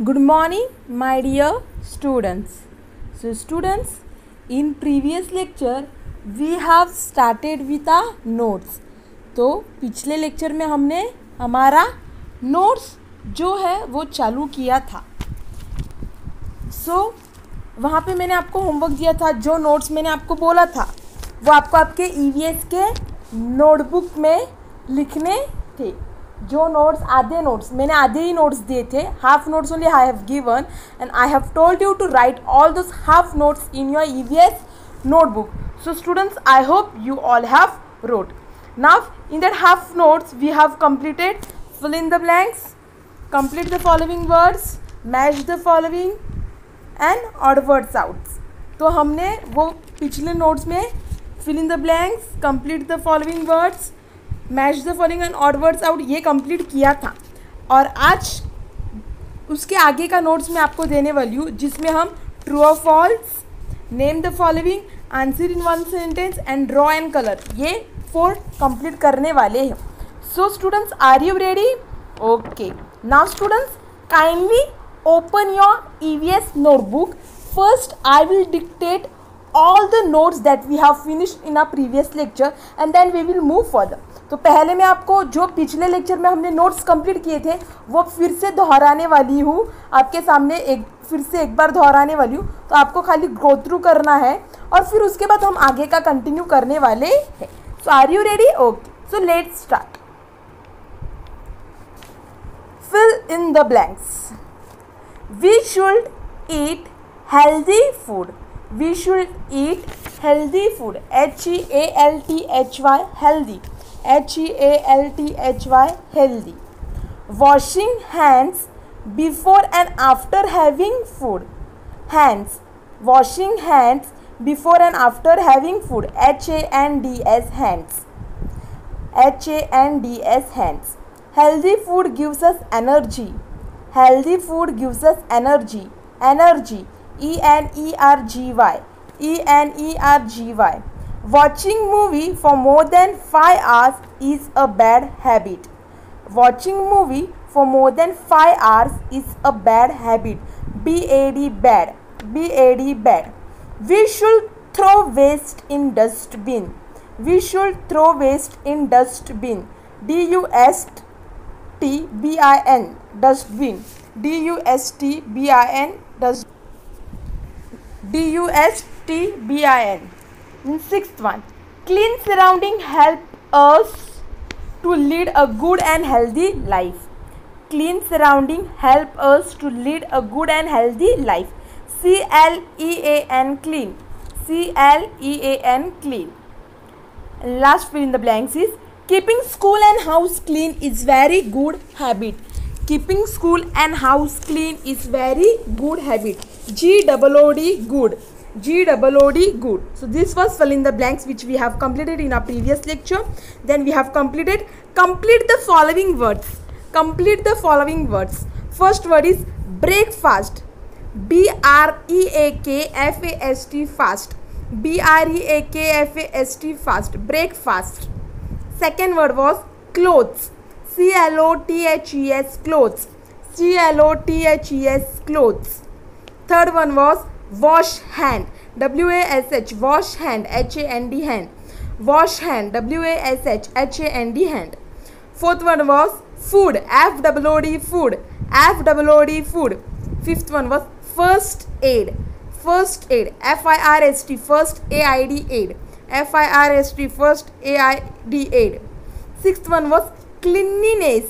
Good morning, my dear students. So, students, in previous lecture we have started with our notes. तो पिछले lecture में हमने हमारा notes जो है वो चालू किया था. वहाँ पे मैंने आपको होमवर्क दिया था. जो नोट्स मैंने आपको बोला था वो आपको आपके EVS के नोटबुक में लिखने थे. जो नोट्स मैंने आधे ही नोट्स दिए थे. Half notes only I have given and I have told you to write all those half notes in your EVS notebook. So students, I hope you all have wrote. Now in that half notes we have completed fill in the blanks, complete the following words, match the following and odd words out. तो हमने वो पिछले notes में fill in the blanks, complete the following words, match the following and odd words out ये complete किया था. और आज उसके आगे का नोट्स मैं आपको देने वाली हूँ जिसमें हम ट्रू और false, name the following, answer in one sentence and draw and colour, ये 4 कंप्लीट करने वाले हैं. So students, are you ready? Okay. Now students, kindly open your EVS notebook. First I will dictate all the notes that we have finished in our previous lecture and then we will move further. तो पहले मैं आपको जो पिछले lecture में हमने notes complete किए थे वो फिर से दोहराने वाली हूँ आपके सामने. फिर से एक बार दोहराने वाली हूँ. तो आपको खाली गो थ्रू करना है और फिर उसके बाद हम आगे का कंटिन्यू करने वाले हैं. So are you ready? Okay. So let's start. Fill in the blanks. We should eat healthy food. We should eat healthy food. HEALTHY healthy. HEALTHY healthy. Washing hands before and after having food. Hands. Washing hands before and after having food. HANDS hands. HANDS hands. Healthy food gives us energy. Healthy food gives us energy. Energy. ENERGY. ENERGY. Watching movie for more than 5 hours is a bad habit. Watching movie for more than 5 hours is a bad habit. BAD bad. BAD bad. We should throw waste in dustbin. We should throw waste in dustbin. DUSTBIN dustbin. DUSTBIN dustbin. DUSTBIN. Sixth one, clean surrounding help us to lead a good and healthy life. Clean surrounding help us to lead a good and healthy life. CLEAN clean. CLEAN clean. Last fill in the blanks is keeping school and house clean is very good habit. Keeping school and house clean is very good habit. GOOD good. GOOD good. So this was fill in the blanks which we have completed in our previous lecture. Then we have complete the following words. Complete the following words. First word is breakfast. BREAKFAST fast. BREAKFAST fast. Breakfast. Second word was clothes. CLOTHES clothes. CLOTHES clothes. Third one was wash hand. WASH wash hand. HAND hand. Wash hand. WASH HAND hand. Fourth one was food. FOOD food. FOOD food. Fifth one was first aid. First aid. FIRST first AID aid. FIRST first AID aid. Sixth one was cleanliness.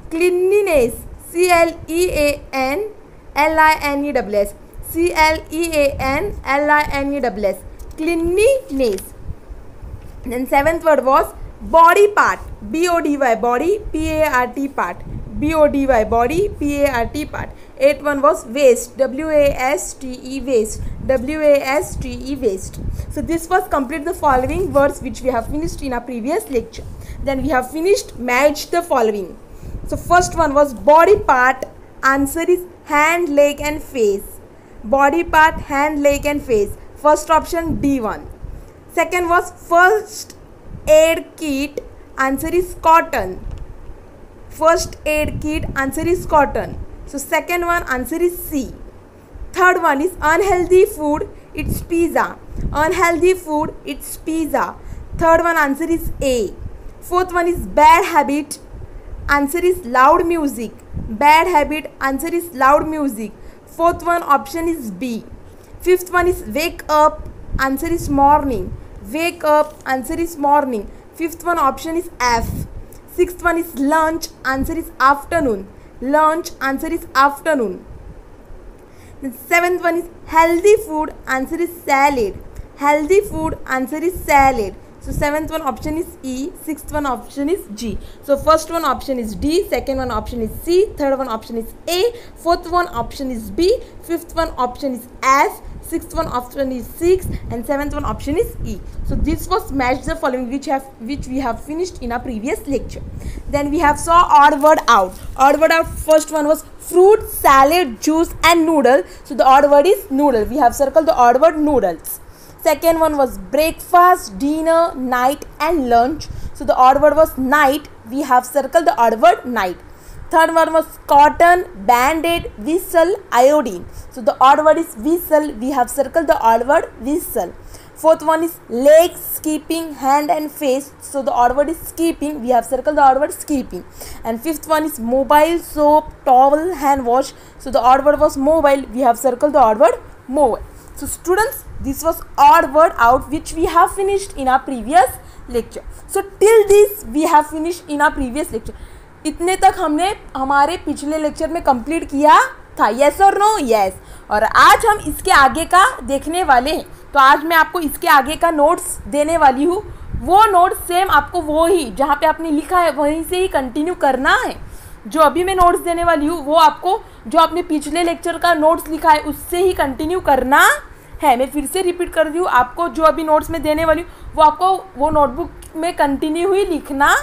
Cleanliness. CLEANLINESS. CLEANLINESS. Cleanliness. Then seventh word was body part. BODY body. PART part. BODY body. PART part. Eighth one was waste. WASTE waste. WASTE waste. So this was complete the following words which we have finished in our previous lecture. Then we have finished match the following. So first one was body part. Answer is hand, leg and face. Body part, hand, leg and face. First option D1. Second was first aid kit. Answer is cotton. First aid kit. Answer is cotton. So second one answer is C. Third one is unhealthy food, it's pizza. Unhealthy food, it's pizza. Third one answer is A. Fourth one is bad habit, answer is loud music. Bad habit, answer is loud music. Fourth one option is B. Fifth one is wake up, answer is morning. Wake up, answer is morning. Fifth one option is F. Sixth one is lunch, answer is afternoon. Lunch, answer is afternoon. The seventh one is healthy food, answer is salad. Healthy food, answer is salad. So seventh one option is E, sixth one option is G. So first one option is D, second one option is C, third one option is A, fourth one option is B, fifth one option is F, sixth one option is 6, and seventh one option is E. So this was match the following which we have finished in our previous lecture. Then we have saw odd word out. Odd word out, first one was fruit, salad, juice and noodle. So the odd word is noodle. We have circled the odd word noodles. Second one was breakfast, dinner, night and lunch. So the odd word was night. We have circled the odd word night. Third one was cotton, band-aid, whistle, iodine. So the odd word is whistle. We have circled the odd word whistle. Fourth one is legs, skipping, hand and face. So the odd word is skipping. We have circled the odd word skipping. And fifth one is mobile, soap, towel, hand wash. So the odd word was mobile. We have circled the odd word mobile. So students, this was odd word out which we have finished in our previous lecture. So till this we have finished in our previous lecture. इतने तक हमने हमारे पिछले lecture में complete किया था. Yes और no? Yes. और आज हम इसके आगे का देखने वाले हैं. तो आज मैं आपको इसके आगे का नोट्स देने वाली हूँ. वो नोट्स सेम आपको वो ही जहाँ पे आपने लिखा है वहीं से ही कंटिन्यू करना है. जो अभी मैं नोट्स देने वाली हूँ वो आपको जो आपने पिछले लेक्चर का नोट्स लिखा है उससे ही कंटिन्यू करना है. मैं फिर से रिपीट कर रही हूँ, आपको जो अभी नोट्स में देने वाली हूँ वो आपको वो नोटबुक में कंटिन्यू ही लिखना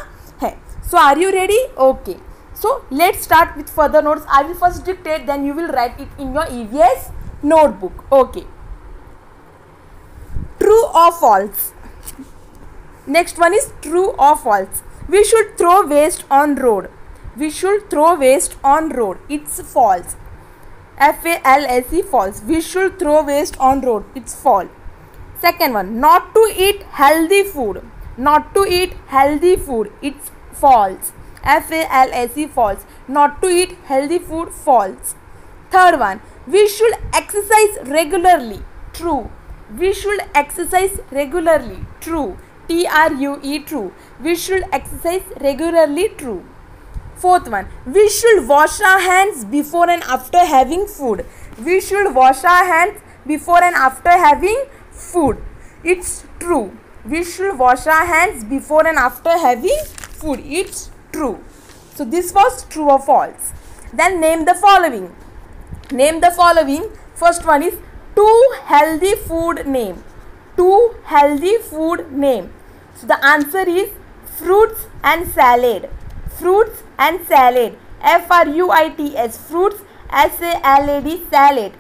है. So are you ready? Okay. So let's start with further notes. I will first dictate, then you will write it in your EVS notebook. Okay. True और false. Next one is true और false. We should throw waste on road. We should throw waste on road. It's false. FALSE, false. We should throw waste on road. It's false. Second one, not to eat healthy food. Not to eat healthy food. It's false. FALSE, false. Not to eat healthy food, false. Third one, we should exercise regularly. True. We should exercise regularly. True. TRUE, true. We should exercise regularly. True. Fourth one, we should wash our hands before and after having food. We should wash our hands before and after having food. It's true. We should wash our hands before and after having food. It's true. So this was true or false. Then name the following. Name the following. First one is two healthy food name. Two healthy food name. So the answer is fruits and salad. Fruits and salad. FRUITS, fruits. SALAD, salad.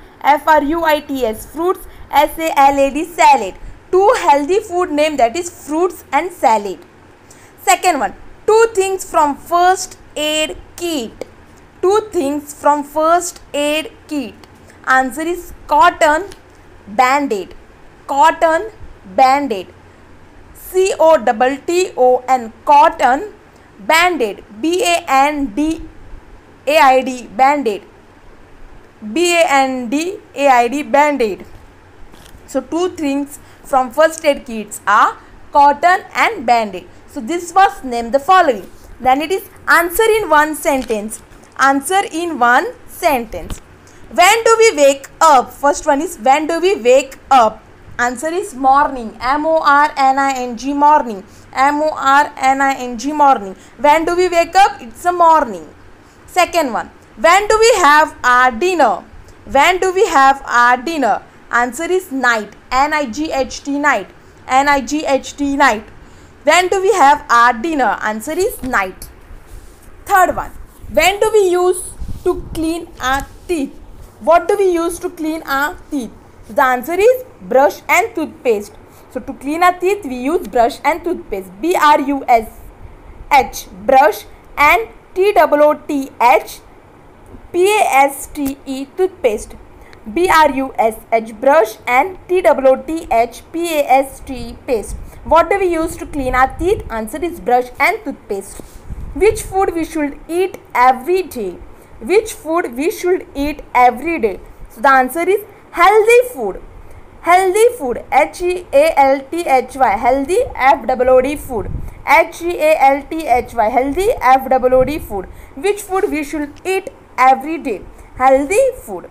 FRUITS, fruits. SALAD, salad. Two healthy food name, that is fruits and salad. Second one, two things from first aid kit. Two things from first aid kit. Answer is cotton, band-aid. Cotton, band-aid. COTTON, cotton, band-aid. BANDAID, band-aid. BANDAID, band-aid. So two things from first aid kits are cotton and band-aid. So this was named the following. Then it is answer in one sentence. Answer in one sentence. When do we wake up? First one is when do we wake up? Answer is morning. MORNING, morning. MORNING, morning. When do we wake up? It's a morning. Second one, when do we have our dinner? When do we have our dinner? Answer is night. NIGHT, night. NIGHT, night. When do we have our dinner? Answer is night. Third one, when do we use to clean our teeth? What do we use to clean our teeth? So the answer is brush and toothpaste. So to clean our teeth, we use brush and toothpaste. BRUSH, brush, and TOOTH, PASTE toothpaste, BRUSH brush, and TOOTH PASTE paste. What do we use to clean our teeth? Answer is brush and toothpaste. Which food we should eat every day? Which food we should eat every day? So the answer is healthy food. Healthy food, HEALTHY, healthy, FOOD food, HEALTHY, healthy, FOOD food. Which food we should eat every day? Healthy food.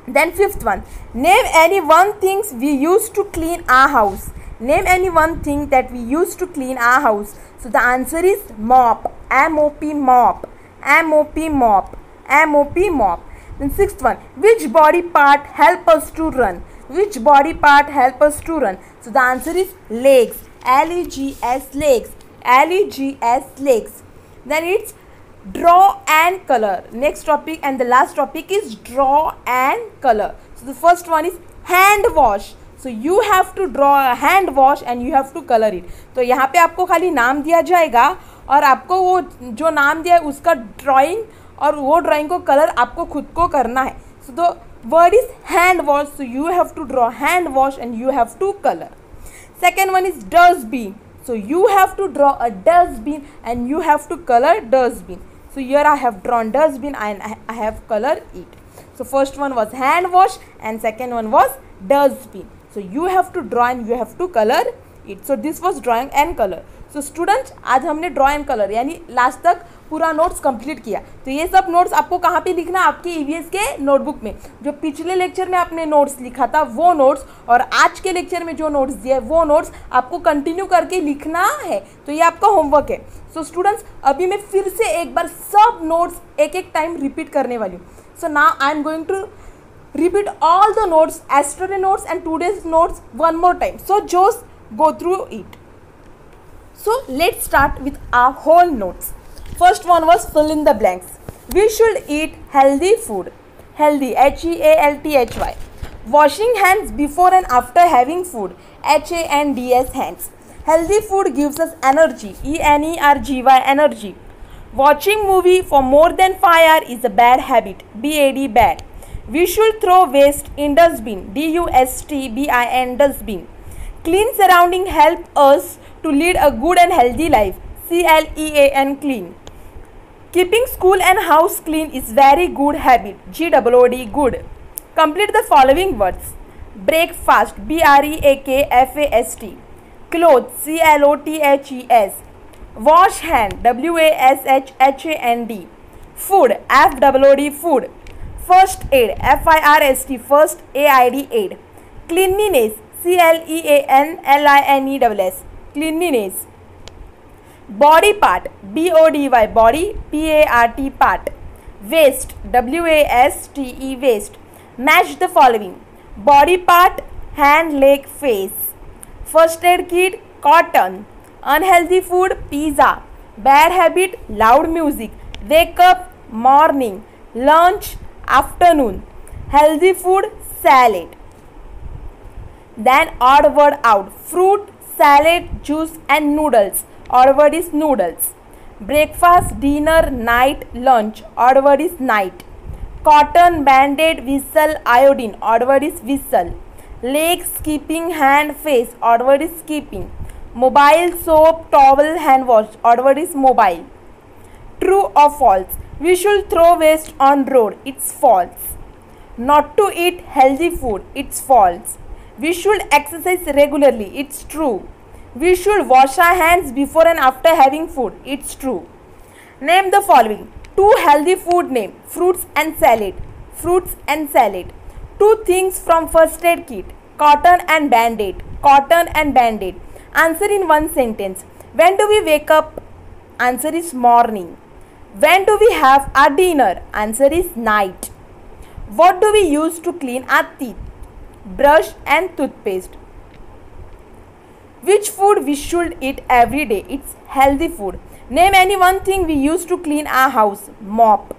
Then fifth one, name any one things we use to clean our house. Name any one thing that we use to clean our house. So the answer is mop, MOP, mop, MOP, mop, MOP, mop. Then sixth one, which body part help us to run? Which body part help us to run? So the answer is legs, LEGS, legs, LEGS, legs. Then it's draw and color. Next topic and the last topic is draw and color. So the first one is hand wash. So you have to draw a hand wash and you have to color it. तो यहाँ पे आपको खाली नाम दिया जाएगा और आपको वो जो नाम दिया है उसका ड्राइंग और वो ड्राइंग को कलर आपको खुद को करना है. So the word is hand wash. So you have to draw hand wash and you have to color. Second one is dustbin. So you have to draw a dustbin and you have to color dustbin. So here I have drawn dustbin and I have colored it. So first one was hand wash and second one was dustbin. So you have to draw and you have to color it. So this was drawing and color. So students, आज हमने draw and color यानी last तक पूरा notes complete किया. तो ये सब notes आपको कहाँ पे लिखना है? आपके ईवीएस के नोटबुक में. जो पिछले लेक्चर में आपने नोट्स लिखा था वो नोट्स और आज के लेक्चर में जो नोट्स दिया है वो नोट्स आपको कंटिन्यू करके लिखना है. तो ये आपका होमवर्क है. सो स्टूडेंट्स, अभी मैं फिर से एक बार सब नोट्स एक एक टाइम रिपीट करने वाली हूँ. So now I am going to repeat all the notes, yesterday notes and today's notes one more time. So just go through it. So let's start with our whole notes. First one was fill in the blanks. We should eat healthy food. Healthy, HEALTHY. Washing hands before and after having food, HANDS, hands. Healthy food gives us energy, ENERGY, energy. Watching movie for more than 5 hours is a bad habit, BAD, bad. We should throw waste in dustbin, DUSTBIN, dustbin. Clean surrounding help us to lead a good and healthy life, CLEAN, clean. Keeping school and house clean is very good habit, GOOD, good. Complete the following words. Breakfast, BREAKFAST. Clothes, CLOTHES. Wash hand, WASHHAND. Food, FOOD, food. First aid, FIRST, first AID, aid. Cleanliness, CLEANLINESS, cleanliness. Body part, BODY, body, PART, part. Waste, WASTE, waste. Match the following. Body part, hand, leg, face. First aid kit, cotton. Unhealthy food, pizza. Bad habit, loud music. Wake up, morning. Lunch, afternoon. Healthy food, salad. Then odd word out. Fruit, salad, juice and noodles. Odd word is noodles. Breakfast, dinner, night, lunch. Odd word is night. Cotton, band-aid, whistle, iodine. Odd word is whistle. Legs, keeping, hand, face. Odd word is keeping. Mobile, soap, towel, hand wash. Odd word is mobile. True or false? We should throw waste on road. It's false. Not to eat healthy food. It's false. We should exercise regularly. It's true. We should wash our hands before and after having food. It's true. Name the following. 2 healthy food name. Fruits and salad. Fruits and salad. 2 things from first aid kit. Cotton and band-aid. Cotton and band-aid. Answer in one sentence. When do we wake up? Answer is morning. When do we have our dinner? Answer is night. What do we use to clean our teeth? Brush and toothpaste. Which food we should eat every day? It's healthy food. Name any one thing we use to clean our house. Mop.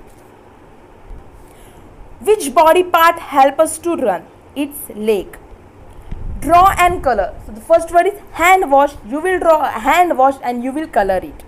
Which body part help us to run? It's leg. Draw and color. So the first word is hand wash. You will draw a hand wash and you will color it.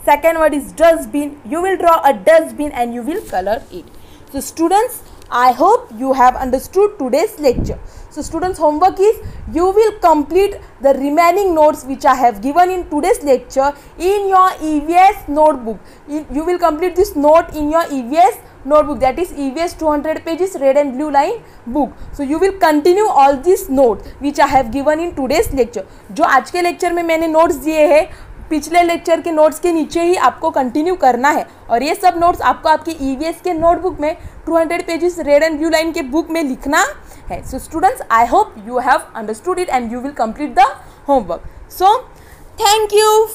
Second word is dustbin. You will draw a dustbin and you will color it. So students, I hope you have understood today's lecture. So students, homework is you will complete the remaining notes which I have given in today's lecture in your EVS notebook. You will complete this note in your EVS notebook, that is EVS 200 pages red and blue line book. So you will continue all this note which I have given in today's lecture. जो आज के lecture में मैंने notes दिए हैं पिछले lecture के notes के नीचे ही आपको कंटिन्यू करना है, और ये सब नोट्स आपको आपके ईवीएस के नोटबुक में 200 pages red and blue line के बुक में लिखना है. So students, I hope you have understood it and you will complete the homework. So thank you.